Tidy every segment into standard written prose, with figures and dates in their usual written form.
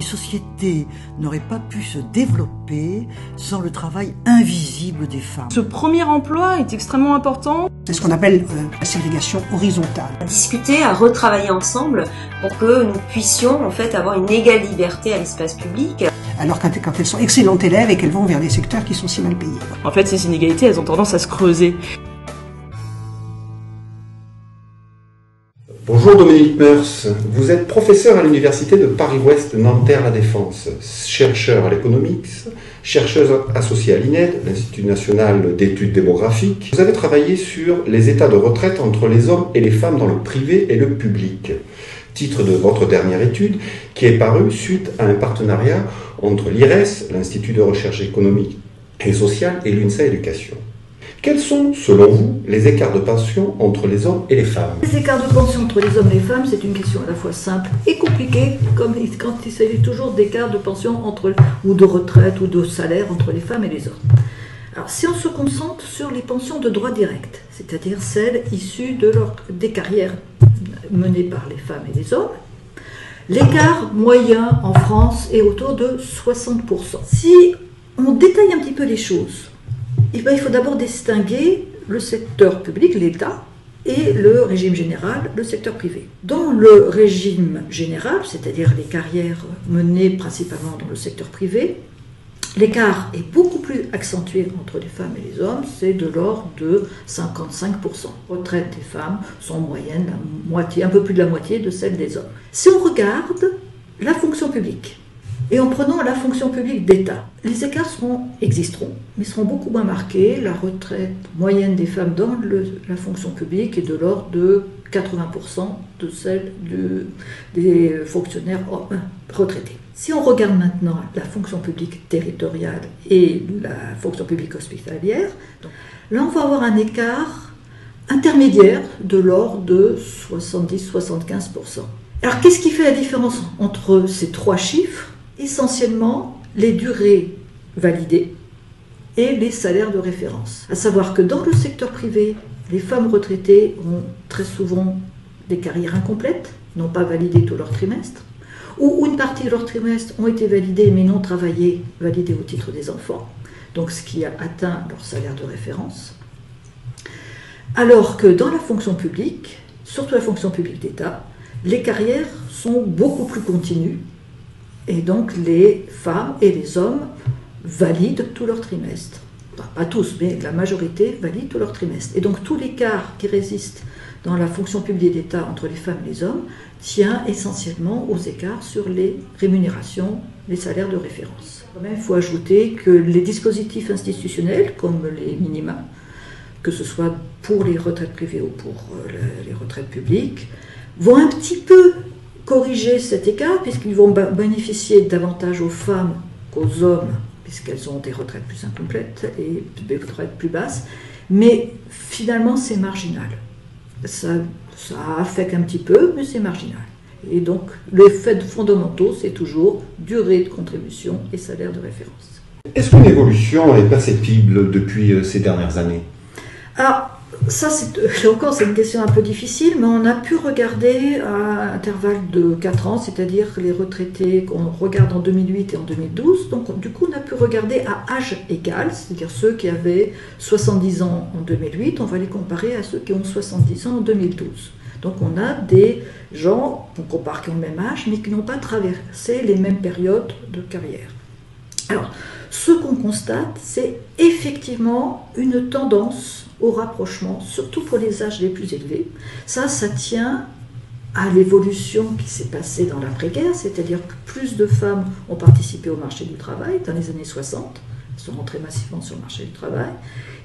société n'aurait pas pu se développer sans le travail invisible des femmes. Ce premier emploi est extrêmement important. C'est ce qu'on appelle la ségrégation horizontale. À discuter, à retravailler ensemble pour que nous puissions en fait avoir une égale liberté à l'espace public. Alors quand elles sont excellentes élèves et qu'elles vont vers des secteurs qui sont si mal payés. En fait, ces inégalités, elles ont tendance à se creuser. Bonjour Dominique Meurs, vous êtes professeur à l'université de Paris-Ouest Nanterre-La Défense, chercheur à l'Economics, chercheuse associée à l'INED, l'Institut national d'études démographiques. Vous avez travaillé sur les états de retraite entre les hommes et les femmes dans le privé et le public, titre de votre dernière étude qui est paru suite à un partenariat entre l'IRES, l'Institut de recherche économique et sociale, et l'UNSA Éducation. Quels sont, selon vous, les écarts de pension entre les hommes et les femmes? Les écarts de pension entre les hommes et les femmes, c'est une question à la fois simple et compliquée, comme quand il s'agit toujours d'écarts de pension ou de retraite ou de salaire entre les femmes et les hommes. Alors, si on se concentre sur les pensions de droit direct, c'est-à-dire celles issues des carrières menées par les femmes et les hommes, l'écart moyen en France est autour de 60%. Si on détaille un petit peu les choses, il faut d'abord distinguer le secteur public, l'État, et le régime général, le secteur privé. Dans le régime général, c'est-à-dire les carrières menées principalement dans le secteur privé, l'écart est beaucoup plus accentué entre les femmes et les hommes, c'est de l'ordre de 55%. Les retraites des femmes sont en moyenne la moitié, un peu plus de la moitié de celles des hommes. Si on regarde la fonction publique, et en prenant la fonction publique d'État, les écarts existeront, mais seront beaucoup moins marqués. La retraite moyenne des femmes dans la fonction publique est de l'ordre de 80% de celle des fonctionnaires retraités. Si on regarde maintenant la fonction publique territoriale et la fonction publique hospitalière, là on va avoir un écart intermédiaire de l'ordre de 70-75%. Alors qu'est-ce qui fait la différence entre ces trois chiffres ? Essentiellement les durées validées et les salaires de référence. À savoir que dans le secteur privé, les femmes retraitées ont très souvent des carrières incomplètes, n'ont pas validé tout leur trimestre, ou une partie de leur trimestre ont été validées mais non travaillées, validées au titre des enfants, donc ce qui a atteint leur salaire de référence. Alors que dans la fonction publique, surtout la fonction publique d'État, les carrières sont beaucoup plus continues. Et donc les femmes et les hommes valident tout leur trimestre. Enfin, pas tous, mais la majorité valide tout leur trimestre. Et donc tout l'écart qui résiste dans la fonction publique d'État entre les femmes et les hommes tient essentiellement aux écarts sur les rémunérations, les salaires de référence. Quand même, il faut ajouter que les dispositifs institutionnels, comme les minima, que ce soit pour les retraites privées ou pour les retraites publiques, vont un petit peu corriger cet écart, puisqu'ils vont bénéficier davantage aux femmes qu'aux hommes, puisqu'elles ont des retraites plus incomplètes et des retraites plus basses, mais finalement c'est marginal. Ça affecte un petit peu, mais c'est marginal. Et donc les faits fondamentaux, c'est toujours durée de contribution et salaire de référence. Est-ce qu'une évolution est perceptible depuis ces dernières années? Alors, ça, c'est une question un peu difficile, mais on a pu regarder à intervalle de 4 ans, c'est-à-dire les retraités qu'on regarde en 2008 et en 2012. Donc, du coup, on a pu regarder à âge égal, c'est-à-dire ceux qui avaient 70 ans en 2008, on va les comparer à ceux qui ont 70 ans en 2012. Donc, on a des gens qu'on compare qui ont le même âge, mais qui n'ont pas traversé les mêmes périodes de carrière. Alors, ce qu'on constate, c'est effectivement une tendance au rapprochement, surtout pour les âges les plus élevés. Ça tient à l'évolution qui s'est passée dans l'après-guerre, c'est-à-dire que plus de femmes ont participé au marché du travail dans les années 60, elles sont rentrées massivement sur le marché du travail,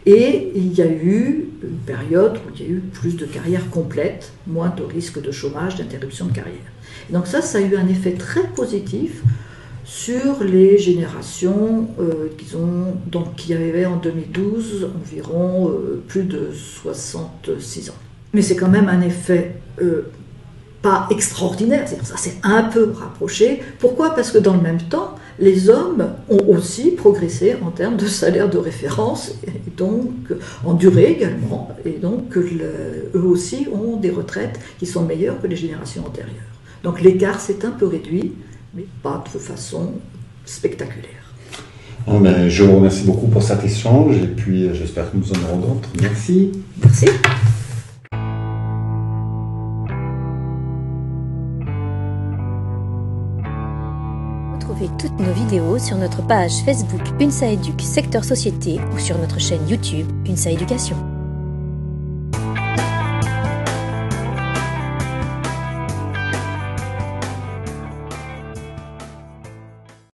et il y a eu une période où il y a eu plus de carrières complètes, moins de risques de chômage, d'interruption de carrière. Et donc ça a eu un effet très positif sur les générations qui avaient en 2012 environ plus de 66 ans. Mais c'est quand même un effet pas extraordinaire, c'est-à-dire ça s'est un peu rapproché. Pourquoi? Parce que dans le même temps, les hommes ont aussi progressé en termes de salaire de référence, et donc en durée également, et donc eux aussi ont des retraites qui sont meilleures que les générations antérieures. Donc l'écart s'est un peu réduit, mais pas de façon spectaculaire. Je vous remercie beaucoup pour cet échange et puis j'espère que nous en aurons d'autres. Merci. Merci. Retrouvez toutes nos vidéos sur notre page Facebook UNSA Éduc Secteur Société ou sur notre chaîne YouTube UNSA Éducation.